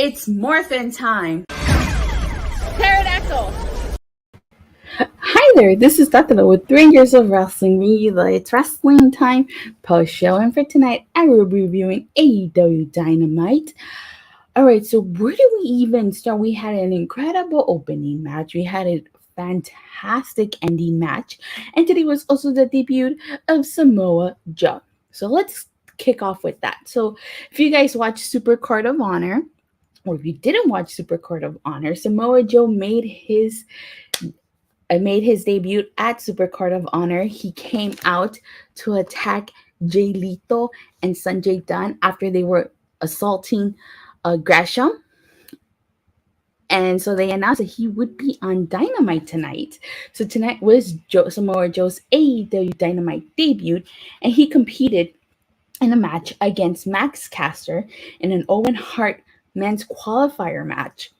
It's morphin' time. Pterodactyl. Hi there, this is Datila with 3 Years of Wrestling Media. It's wrestling time post-show, and for tonight, I will be reviewing AEW Dynamite. Alright, so where do we even start? We had an incredible opening match. We had a fantastic ending match. And today was also the debut of Samoa Joe. So let's kick off with that. So if you guys watched Super Card of Honor, or if you didn't watch Super Card of Honor, Samoa Joe made his debut at Super Card of Honor. He came out to attack Jay Lethal and Sanjay Dutt after they were assaulting Gresham. And so they announced that he would be on Dynamite tonight. So tonight was Samoa Joe's AEW Dynamite debut, and he competed in a match against Max Caster in an Owen Hart men's qualifier match.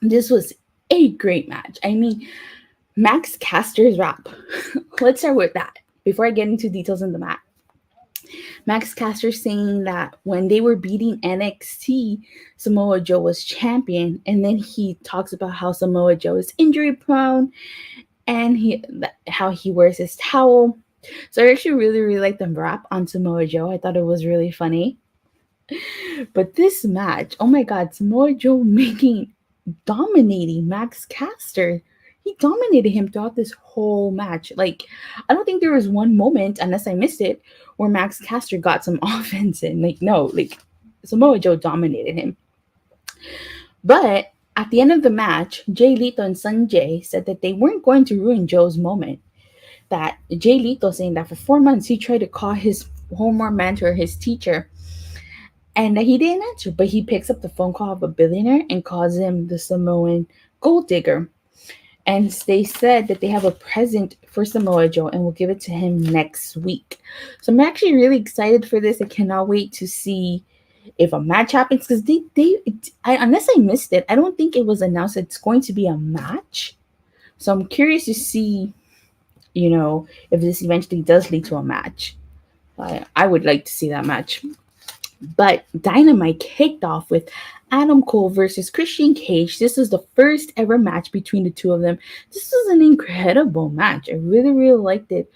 This was a great match. I mean, Max Caster's rap. Let's start with that before I get into details in the match. Max Caster saying that when they were beating NXT, Samoa Joe was champion, and then he talks about how Samoa Joe is injury prone and how he wears his towel. So I actually really like the rap on Samoa Joe. I thought it was really funny. But this match, oh my God, Samoa Joe dominating Max Caster. He dominated him throughout this whole match. Like, I don't think there was one moment, unless I missed it, where Max Caster got some offense in. Samoa Joe dominated him. But at the end of the match, Jay Lethal and Sanjay said that they weren't going to ruin Joe's moment. That Jay Lethal saying that for 4 months he tried to call his former mentor, his teacher, and that he didn't answer. But he picks up the phone call of a billionaire and calls him the Samoan gold digger. And they said that they have a present for Samoa Joe and will give it to him next week. So I'm actually really excited for this. I cannot wait to see if a match happens, because unless I missed it, I don't think it was announced that it's going to be a match. So I'm curious to see, if this eventually does lead to a match. I would like to see that match. But Dynamite kicked off with Adam Cole versus Christian Cage. This is the first ever match between the two of them. This was an incredible match. I really liked it.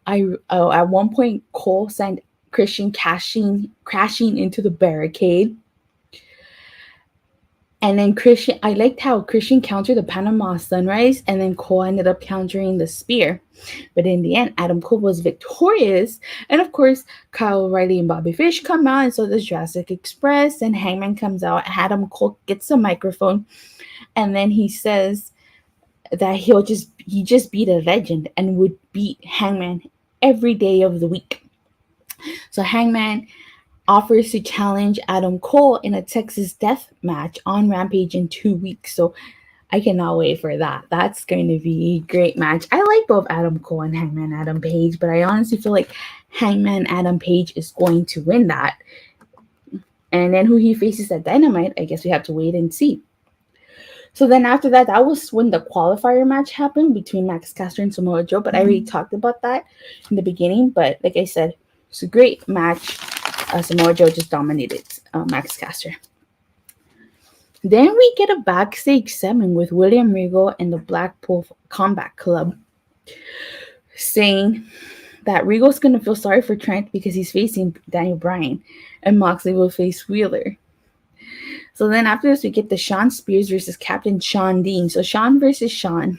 At one point, Cole sent Christian crashing into the barricade. And then I liked how Christian countered the Panama Sunrise, and then Cole ended up countering the spear. But in the end, Adam Cole was victorious. And of course, Kyle O'Reilly and Bobby Fish come out, and so does Jurassic Express, and Hangman comes out. Adam Cole gets the microphone, and then he says that he just beat a legend and would beat Hangman every day of the week. So Hangman offers to challenge Adam Cole in a Texas death match on Rampage in 2 weeks. So I cannot wait for that. That's going to be a great match. I like both Adam Cole and Hangman Adam Page, but I honestly feel like Hangman Adam Page is going to win that. And then who he faces at Dynamite, I guess we have to wait and see. So then after that was when the qualifier match happened between Max Caster and Samoa Joe, but I already talked about that in the beginning. But like I said, it's a great match. Samoa Joe just dominated Max Caster. Then we get a backstage segment with William Regal and the Blackpool Combat Club saying that Regal's going to feel sorry for Trent because he's facing Daniel Bryan, and Moxley will face Wheeler. So then after this, we get the Shawn Spears versus Captain Shawn Dean. So Shawn versus Shawn.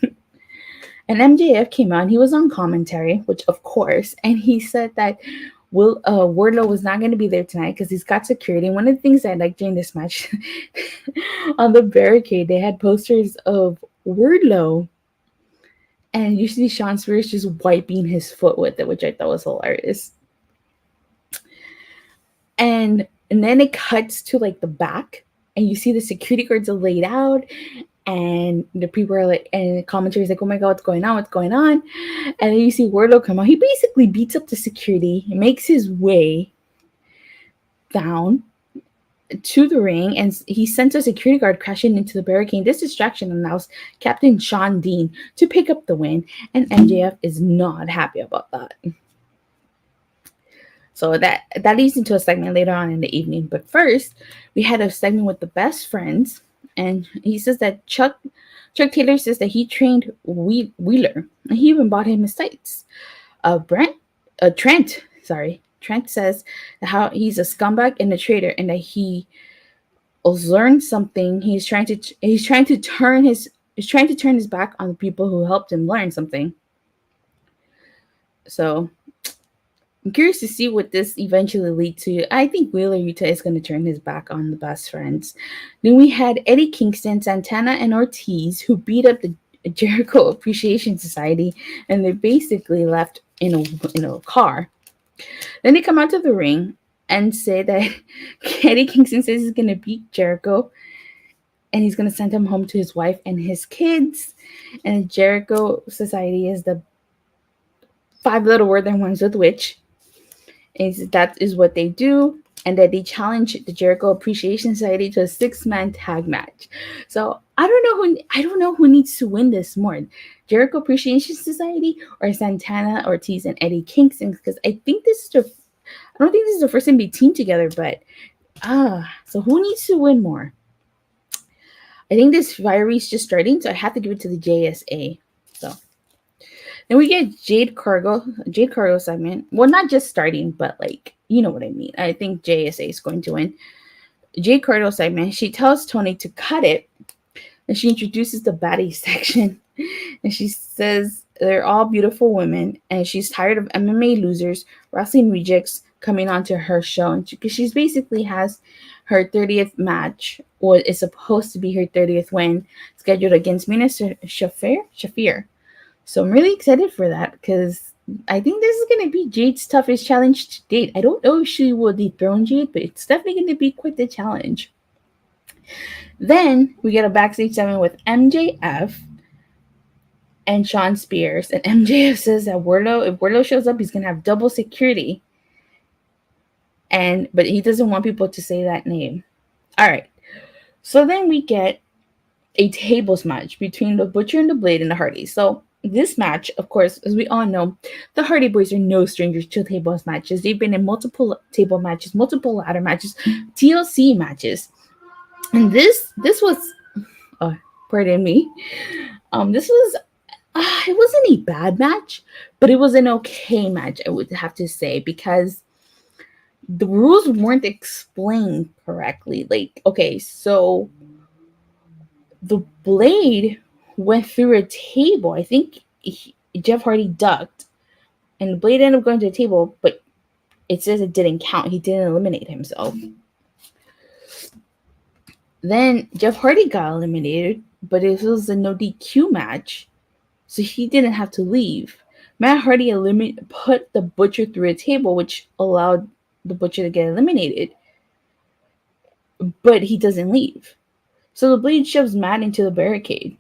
And MJF came out, and he was on commentary, which of course, and he said that Wardlow was not going to be there tonight because he's got security. And one of the things I liked during this match, on the barricade, they had posters of Wardlow, and you see Shawn Spears just wiping his foot with it, which I thought was hilarious. And then it cuts to like the back, and you see the security guards are laid out, and the people are like, and the commentary is like, oh my God, what's going on? And then you see Wardlow come out. He basically beats up the security, makes his way down to the ring, and he sends a security guard crashing into the barricade. This distraction allows Captain Shawn Dean to pick up the win, and MJF is not happy about that. So that leads into a segment later on in the evening. But first, we had a segment with the best friends, and he says that Chuck Taylor says that he trained Wheeler, and he even bought him his tights. Trent says how he's a scumbag and a traitor, and that he has learned something. He's trying to turn his back on the people who helped him learn something. So I'm curious to see what this eventually leads to. I think Wheeler Yuta is going to turn his back on the best friends. Then we had Eddie Kingston, Santana, and Ortiz, who beat up the Jericho Appreciation Society, and they basically left in a car. Then they come out to the ring and say that Eddie Kingston says he's going to beat Jericho, and he's going to send him home to his wife and his kids. And the Jericho Society is the 5 little word that rhymes with which. That is what they do, and that they challenge the Jericho Appreciation Society to a 6-man tag match. So I don't know who needs to win this more, Jericho Appreciation Society or Santana, Ortiz, and Eddie Kingston, because I don't think this is the first time they team together, but so who needs to win more? I think this rivalry is just starting, so I have to give it to the JSA. So then we get Jade Cargill segment. Well, not just starting, but like, you know what I mean. I think JSA is going to win. Jade Cargill segment. She tells Tony to cut it, and she introduces the baddie section. And she says they're all beautiful women, and she's tired of MMA losers, wrestling rejects coming onto her show. Because she's basically has her 30th match, or is supposed to be her 30th win, scheduled against Mina Shafir. So I'm really excited for that, because I think this is going to be Jade's toughest challenge to date. I don't know if she will dethrone Jade, but it's definitely going to be quite the challenge. Then we get a backstage segment with MJF and Shawn Spears. And MJF says that if Wardlow shows up, he's going to have double security. But he doesn't want people to say that name. All right. So then we get a tables match between the Butcher and the Blade and the Hardys. So this match, of course, as we all know, the Hardy Boys are no strangers to tables matches. They've been in multiple table matches, multiple ladder matches, TLC matches. And this was, pardon me, this was, it wasn't a bad match, but it was an okay match, I would have to say, because the rules weren't explained correctly. Like, okay, so the Blade went through a table. I think Jeff Hardy ducked, and the Blade ended up going to the table, but it says it didn't count. He didn't eliminate himself. Then Jeff Hardy got eliminated, but it was a no DQ match, so he didn't have to leave. Matt Hardy put the Butcher through a table, which allowed the Butcher to get eliminated, but he doesn't leave. So the Blade shoves Matt into the barricade.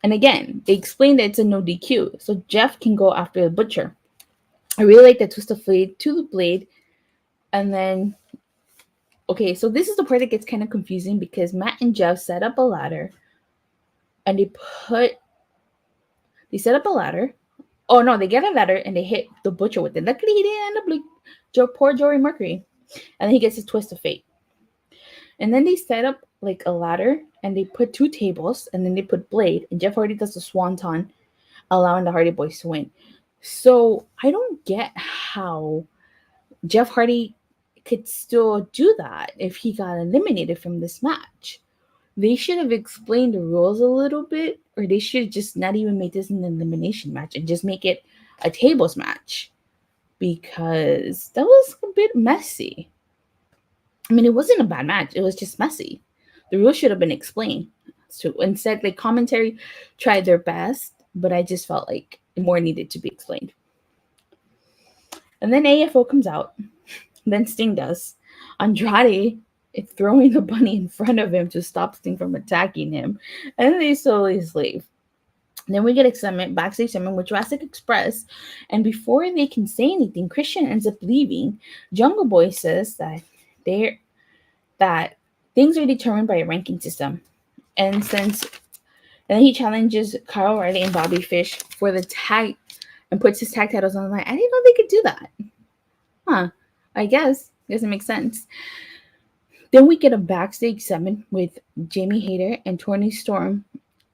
And again, they explained that it's a no DQ, so Jeff can go after the Butcher. I really like that twist of fate to the Blade. And then, okay, so this is the part that gets kind of confusing, because Matt and Jeff set up a ladder, and they set up a ladder. Oh no, they get a ladder and they hit the Butcher with it. Luckily, he didn't end up like poor Joey Mercury, and then he gets his twist of fate. And then they set up like a ladder, and they put 2 tables, and then they put Blade, and Jeff Hardy does the swanton, allowing the Hardy Boys to win. So I don't get how Jeff Hardy could still do that if he got eliminated from this match. They should have explained the rules a little bit, or they should have just not even made this an elimination match and just make it a tables match, because that was a bit messy. I mean, it wasn't a bad match. It was just messy. The rules should have been explained. So instead, like, commentary tried their best, but I just felt like more needed to be explained. And then AFO comes out. Then Sting does. Andrade is throwing the bunny in front of him to stop Sting from attacking him. And then they slowly leave. Then we get a backstage segment with Jurassic Express. And before they can say anything, Christian ends up leaving. Jungle Boy says that things are determined by a ranking system. And then he challenges Kyle O'Reilly and Bobby Fish for the tag and puts his tag titles on the line. I didn't know they could do that. huh, I guess. Doesn't make sense. Then we get a backstage segment with Jamie Hayter and Tony Storm.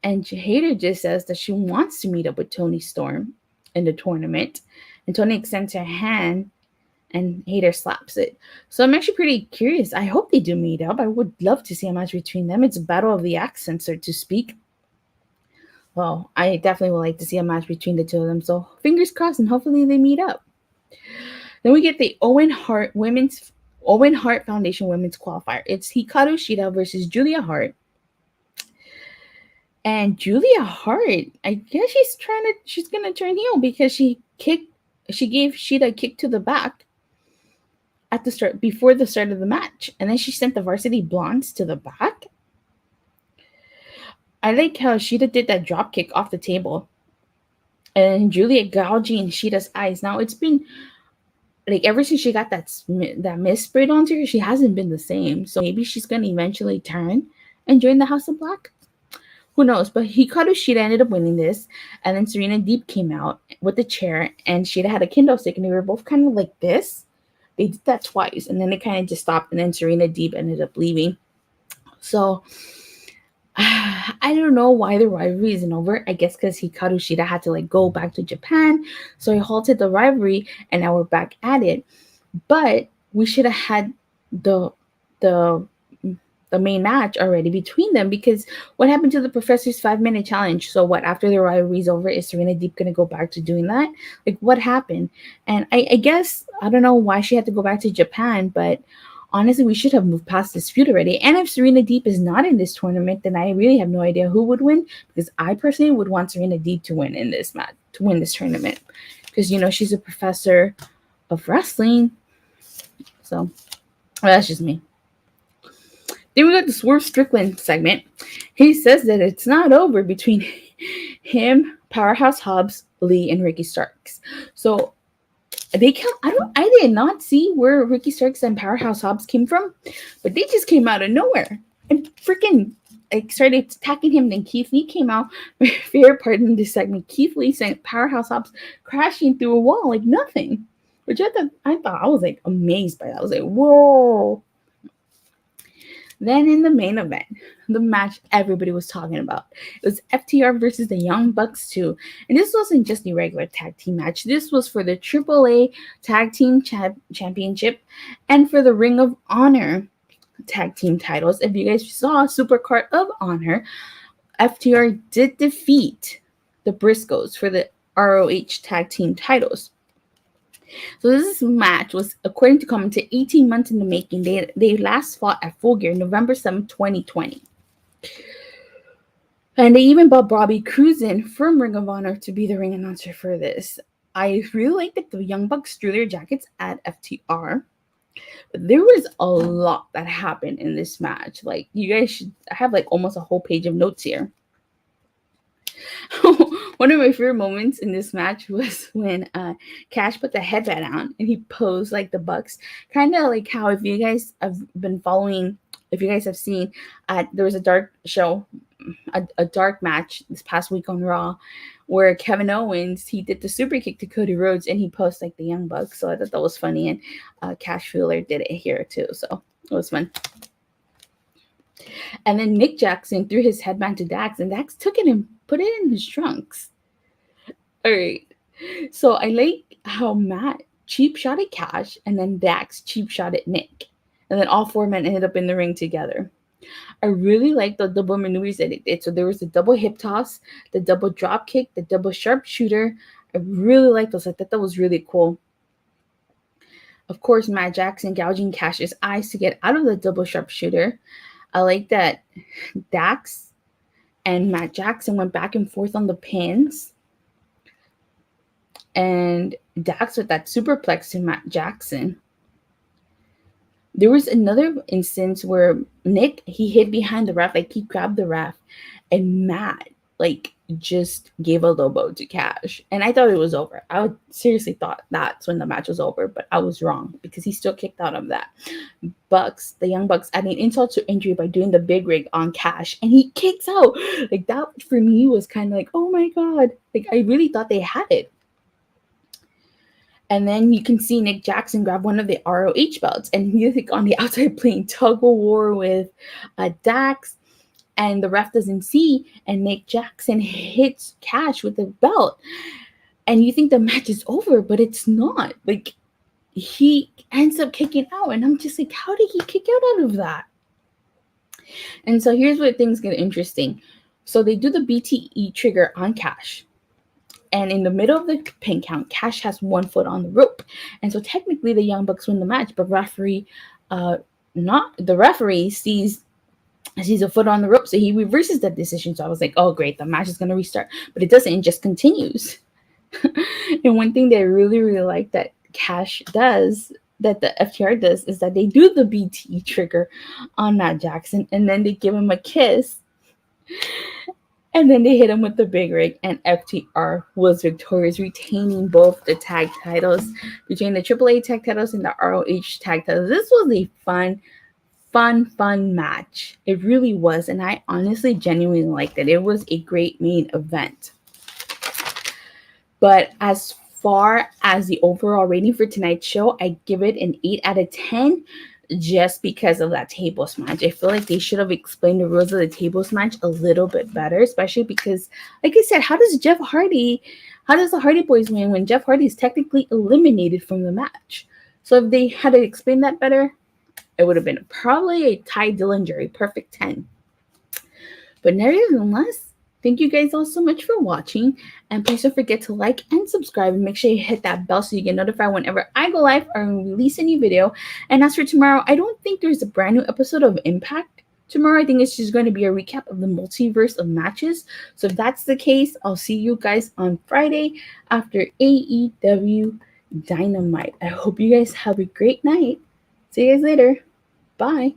And Hayter just says that she wants to meet up with Tony Storm in the tournament. And Tony extends her hand and Hayter slaps it. So I'm actually pretty curious. I hope they do meet up. I would love to see a match between them. It's a battle of the accents, so to speak. Well, I definitely would like to see a match between the two of them. So fingers crossed, and hopefully they meet up. Then we get the Owen Hart Foundation Women's Qualifier. It's Hikaru Shida versus Julia Hart. And Julia Hart, I guess she's gonna turn heel because she gave Shida a kick to the back at the start, before the start of the match, and then she sent the Varsity Blondes to the back. I like how Shida did that drop kick off the table, and Julia gouging Shida's eyes. Now it's been like ever since she got that mist sprayed onto her, she hasn't been the same. So maybe she's gonna eventually turn and join the House of Black. Who knows? But Hikaru Shida ended up winning this, and then Serena Deeb came out with the chair, and Shida had a kendo stick, and they were both kind of like this. They did that twice, and then they kind of just stopped, and then Serena Deeb ended up leaving. So I don't know why the rivalry isn't over. I guess because Hikaru Shida had to like go back to Japan, so he halted the rivalry, and now we're back at it. But we should have had the main match already between them, because what happened to the Professor's 5-minute challenge? So what, after the rivalry's over, is Serena Deeb gonna go back to doing that? Like, what happened? And I guess I don't know why she had to go back to Japan, but honestly, we should have moved past this feud already. And if Serena Deeb is not in this tournament, then I really have no idea who would win, because I personally would want Serena Deeb to win in this match, to win this tournament, because she's a professor of wrestling. So that's just me. Then we got the Swerve Strickland segment. He says that it's not over between him, Powerhouse Hobbs, Lee, and Ricky Starks. So I did not see where Ricky Starks and Powerhouse Hobbs came from, but they just came out of nowhere and freaking started attacking him. Then Keith Lee came out. My favorite part in this segment, Keith Lee sent Powerhouse Hobbs crashing through a wall like nothing, which I was like amazed by that. I was like, whoa. Then in the main event, the match everybody was talking about, it was FTR versus the Young Bucks 2. And this wasn't just the regular tag team match. This was for the AAA Tag Team Championship and for the Ring of Honor tag team titles. If you guys saw Supercard of Honor, FTR did defeat the Briscoes for the ROH tag team titles. So this match was, according to commentary, 18 months in the making. They last fought at Full Gear November 7, 2020. And they even brought Bobby Cruz in from Ring of Honor to be the ring announcer for this. I really like that the Young Bucks drew their jackets at FTR. But there was a lot that happened in this match. Like, you guys should have like almost a whole page of notes here. One of my favorite moments in this match was when Cash put the headband on and he posed like the Bucks. Kind of like how, if you guys have been following, if you guys have seen, there was a dark show, a dark match this past week on Raw, where Kevin Owens, he did the super kick to Cody Rhodes and he posed like the Young Bucks. So I thought that was funny. And Cash Wheeler did it here too. So it was fun. And then Nick Jackson threw his headband to Dax, and Dax took it and put it in his trunks. All right. So I like how Matt cheap shot at Cash, and then Dax cheap shot at Nick. And then all four men ended up in the ring together. I really like the double maneuvers that it did. So there was the double hip toss, the double drop kick, the double sharpshooter. I really like those. I thought that was really cool. Of course, Matt Jackson gouging Cash's eyes to get out of the double sharpshooter. I like that Dax and Matt Jackson went back and forth on the pins. And Dax with that superplex to Matt Jackson. There was another instance where Nick, he hid behind the ref, like he grabbed the ref, and Matt, like, just gave a lobo to Cash. And I thought it was over. I seriously thought that's when the match was over, but I was wrong because he still kicked out of that. Bucks, the Young Bucks, adding insult to injury by doing the big rig on Cash, and he kicks out. Like, that for me was kind of like, oh my God. Like, I really thought they had it. And then you can see Nick Jackson grab one of the ROH belts, and he's like on the outside playing tug of war with Dax, and the ref doesn't see, and Nick Jackson hits Cash with the belt, and you think the match is over, but it's not. Like, he ends up kicking out, and I'm just like, how did he kick out of that? And so here's where things get interesting. So they do the BTE trigger on Cash. And in the middle of the pin count, Cash has 1 foot on the rope. And so technically the Young Bucks win the match, but referee sees a foot on the rope, so he reverses that decision. So I was like, oh great, the match is gonna restart. But it doesn't, it just continues. And one thing that I really, really like that Cash does, that the FTR does, is that they do the BTE trigger on Matt Jackson, and then they give him a kiss. And then they hit him with the big rig, and FTR was victorious, retaining both the tag titles, between the AAA tag titles and the ROH tag titles. This was a fun match. It really was, and I honestly genuinely liked it. It was a great main event. But as far as the overall rating for tonight's show, I give it an 8 out of 10. Just because of that tables match. I feel like they should have explained the rules of the tables match a little bit better, especially because, like I said, how does the Hardy Boys win when Jeff Hardy is technically eliminated from the match? So if they had to explain that better, it would have been probably a Ty Dillinger, a perfect 10. But nevertheless, thank you guys all so much for watching, and please don't forget to like and subscribe, and make sure you hit that bell so you get notified whenever I go live or release a new video. And as for tomorrow, I don't think there's a brand new episode of Impact tomorrow. I think it's just going to be a recap of the multiverse of matches. So if that's the case, I'll see you guys on Friday after AEW Dynamite. I hope you guys have a great night. See you guys later. Bye.